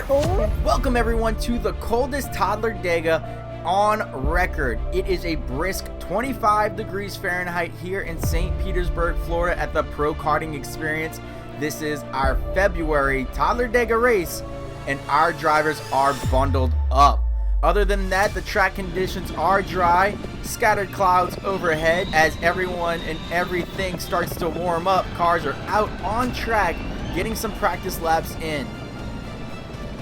cold? Welcome everyone to the coldest Toddlerdega on record. It is a brisk 25 degrees Fahrenheit here in St. Petersburg, Florida at the Pro Karting Experience. This is our February Toddlerdega race and our drivers are bundled up. Other than that, the track conditions are dry, scattered clouds overhead as everyone and everything starts to warm up. Cars are out on track getting some practice laps in.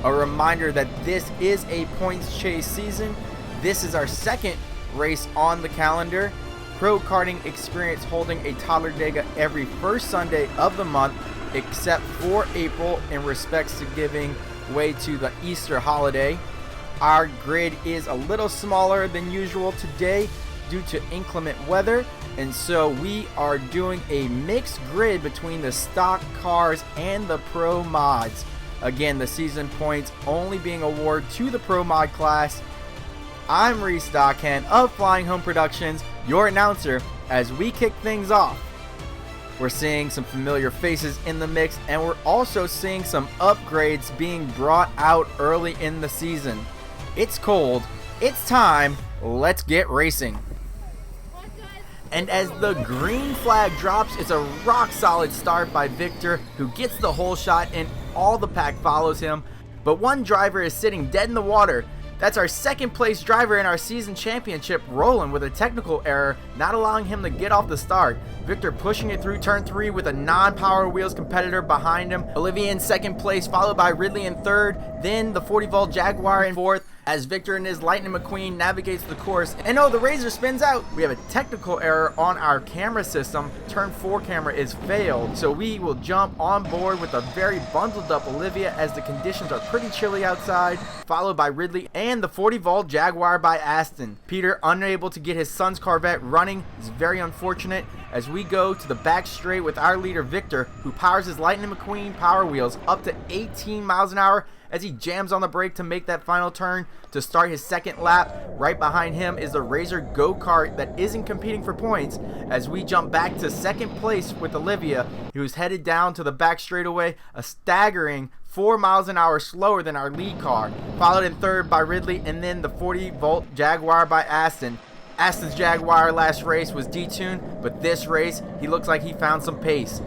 A reminder that this is a points chase season. This is our second race on the calendar. Pro Karting Experience holding a Toddlerdega every first Sunday of the month except for April in respects to giving way to the Easter holiday. Our grid is a little smaller than usual today due to inclement weather, and so we are doing a mixed grid between the stock cars and the pro mods. Again, the season points only being awarded to the pro mod class. I'm Reese Stockhand of Flying Home Productions, your announcer, as we kick things off. We're seeing some familiar faces in the mix, and we're also seeing some upgrades being brought out early in the season. It's cold, it's time, let's get racing. And as the green flag drops, it's a rock solid start by Victor, who gets the whole shot and all the pack follows him. But one driver is sitting dead in the water. That's our second place driver in our season championship, Roland, with a technical error not allowing him to get off the start. Victor pushing it through turn 3 with a non-Power Wheels competitor behind him. Olivia in second place, followed by Ridley in third, then the 40-volt Jaguar in fourth, as Victor and his Lightning McQueen navigates the course. And oh, the Razor spins out. We have a technical error on our camera system. Turn 4 camera is failed, so we will jump on board with a very bundled up Olivia as the conditions are pretty chilly outside, followed by Ridley and the 40-volt Jaguar by Asten. Peter, unable to get his son's Corvette running, is very unfortunate as we go to the back straight with our leader Victor, who powers his Lightning McQueen Power Wheels up to 18 miles an hour as he jams on the brake to make that final turn to start his second lap. Right behind him is the Razor go-kart that isn't competing for points as we jump back to second place with Olivia, who's headed down to the back straightaway, a staggering 4 miles an hour slower than our lead car, followed in third by Ridley and then the 40-volt Jaguar by Asten. Asten's Jaguar last race was detuned, but this race he looks like he found some pace.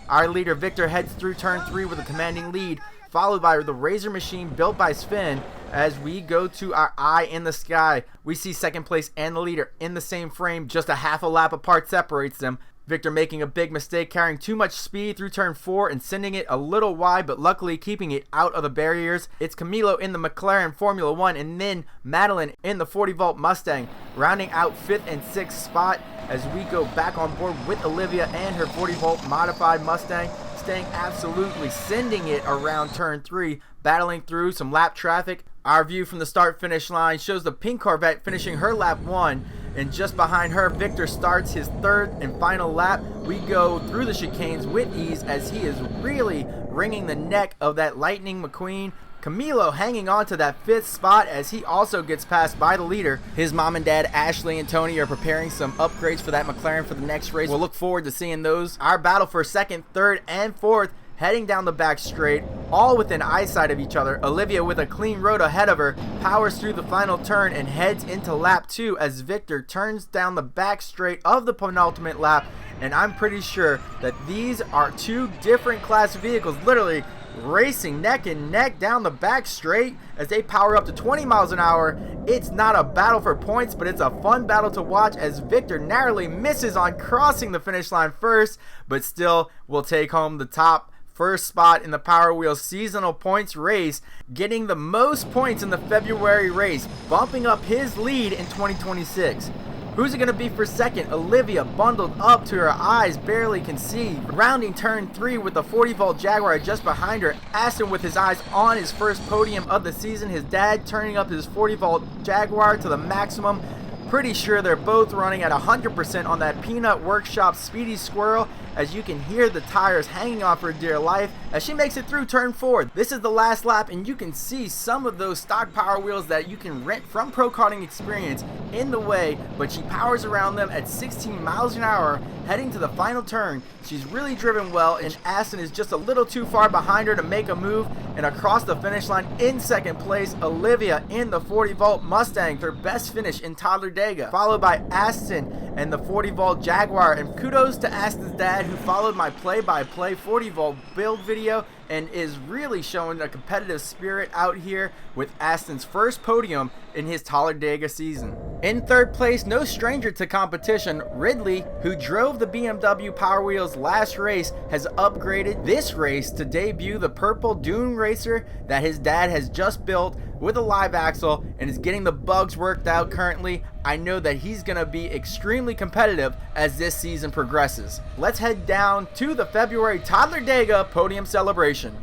Our leader Victor heads through turn 3 with a commanding lead, followed by the Razor machine built by Spin. As we go to our eye in the sky, we see second place and the leader in the same frame, just a half a lap apart separates them. Victor making a big mistake, carrying too much speed through turn 4 and sending it a little wide, but luckily keeping it out of the barriers. It's Camilo in the McLaren Formula 1 and then Madeline in the 40-volt Mustang, rounding out 5th and 6th spot as we go back on board with Olivia and her 40-volt modified Mustang, staying absolutely sending it around turn 3, battling through some lap traffic. Our view from the start-finish line shows the pink Corvette finishing her lap 1, and just behind her, Victor starts his third and final lap. We go through the chicanes with ease as he is really wringing the neck of that Lightning McQueen. Camilo hanging on to that 5th spot as he also gets passed by the leader. His mom and dad, Ashley and Tony, are preparing some upgrades for that McLaren for the next race. We'll look forward to seeing those. Our battle for second, third, and fourth, heading down the back straight, all within eyesight of each other. Olivia, with a clean road ahead of her, powers through the final turn and heads into lap 2 as Victor turns down the back straight of the penultimate lap. And I'm pretty sure that these are two different class vehicles, literally racing neck and neck down the back straight as they power up to 20 miles an hour. It's not a battle for points, but it's a fun battle to watch as Victor narrowly misses on crossing the finish line first, but still will take home the top first spot in the Power Wheels seasonal points race, getting the most points in the February race, bumping up his lead in 2026. Who's it going to be for second? Olivia, bundled up to her eyes barely can see, rounding turn 3 with the 40-volt Jaguar just behind her. Asten with his eyes on his first podium of the season, his dad turning up his 40-volt Jaguar to the maximum. Pretty sure they're both running at 100% on that Peanut Workshop Speedy Squirrel, as you can hear the tires hanging on for dear life as she makes it through turn 4. This is the last lap, and you can see some of those stock Power Wheels that you can rent from Pro Karting Experience in the way, but she powers around them at 16 miles an hour, heading to the final turn. She's really driven well, and Asten is just a little too far behind her to make a move. And across the finish line in second place, Olivia in the 40 volt Mustang, their best finish in Toddlerdega, followed by Asten and the 40 volt Jaguar. And kudos to Asten's dad, who followed my play-by-play 40 volt build video and is really showing a competitive spirit out here with Asten's first podium in his Toddlerdega season. In third place, no stranger to competition, Ridley, who drove the BMW Power Wheels last race, has upgraded this race to debut the purple Dune Racer that his dad has just built with a live axle and is getting the bugs worked out currently. I know that he's going to be extremely competitive as this season progresses. Let's head down to the February Toddlerdega podium celebration.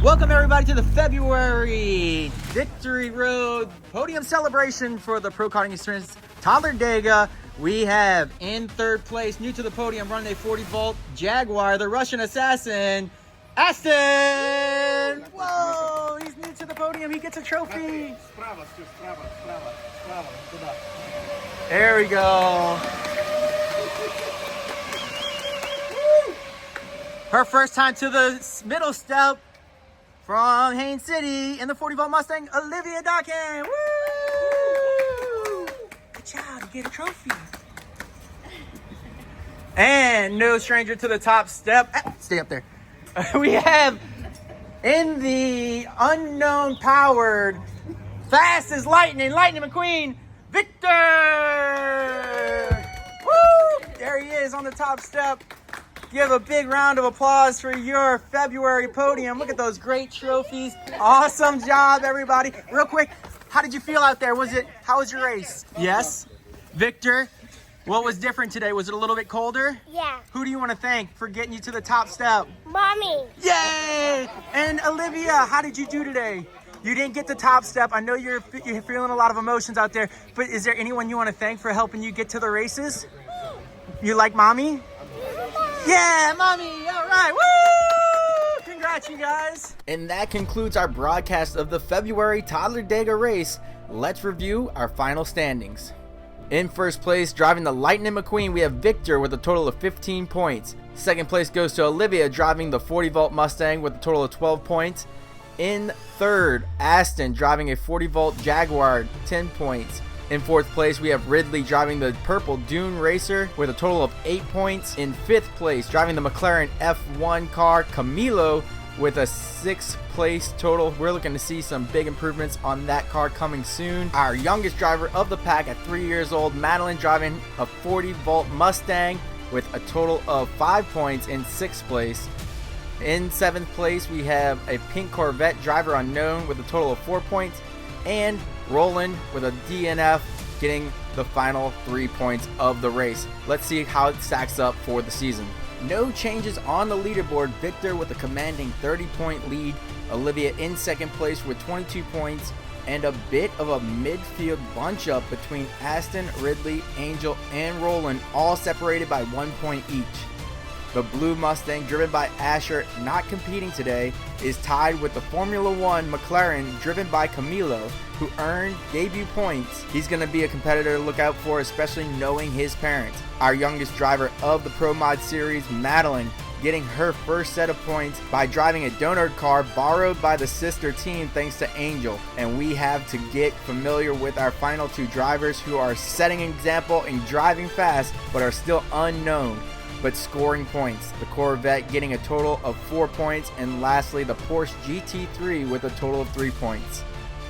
Welcome everybody to the February Victory Road podium celebration for the Pro Karting Experience Toddlerdega. We have in third place, new to the podium, running a 40 volt Jaguar, the Russian assassin, Asten! Whoa, he's new to the podium, he gets a trophy. There we go. Her first time to the middle step from Haines City in the 40 volt Mustang, Olivia Dawkins. Woo! Good job, you get a trophy. And no stranger to the top step. Stay up there. We have in the unknown powered fast as lightning McQueen, Victor. Woo! There he is on the top step. Give a big round of applause for your February podium. Look at those great trophies. Awesome job, everybody. Real quick, how did you feel out there? How was your race? Yes? Victor, what was different today? Was it a little bit colder? Yeah. Who do you want to thank for getting you to the top step? Mommy. Yay! And Olivia, how did you do today? You didn't get the top step. I know you're feeling a lot of emotions out there, but is there anyone you want to thank for helping you get to the races? You like Mommy? Yeah, Mommy! All right, woo! Congrats, you guys! And that concludes our broadcast of the February Toddlerdega race. Let's review our final standings. In first place, driving the Lightning McQueen, we have Victor with a total of 15 points. Second place goes to Olivia, driving the 40 volt Mustang with a total of 12 points. In third, Asten driving a 40 volt Jaguar, 10 points. In fourth place, we have Ridley driving the purple Dune Racer with a total of 8 points. In fifth place, driving the McLaren F1 car, Camilo, with a 6th place total. We're looking to see some big improvements on that car coming soon. Our youngest driver of the pack at 3 years old, Madeline, driving a 40 volt Mustang with a total of 5 points in 6th place. In 7th place, we have a pink Corvette, driver unknown, with a total of 4 points. And Roland with a DNF getting the final 3 points of the race. Let's see how it stacks up for the season. No changes on the leaderboard. Victor with a commanding 30-point lead. Olivia in second place with 22 points. And a bit of a midfield bunch up between Asten, Ridley, Angel, and Roland, all separated by 1 point each. The blue Mustang, driven by Asher, not competing today, is tied with the Formula 1 McLaren, driven by Camilo, who earned debut points. He's going to be a competitor to look out for, especially knowing his parents. Our youngest driver of the Pro Mod Series, Madeline, getting her first set of points by driving a donor car borrowed by the sister team thanks to Angel. And we have to get familiar with our final two drivers who are setting an example in driving fast but are still unknown but scoring points. The Corvette getting a total of 4 points, and lastly the Porsche GT3 with a total of 3 points.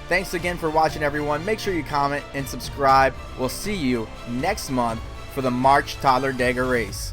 Thanks again for watching, everyone. Make sure you comment and subscribe. We'll see you next month for the March Toddlerdega race.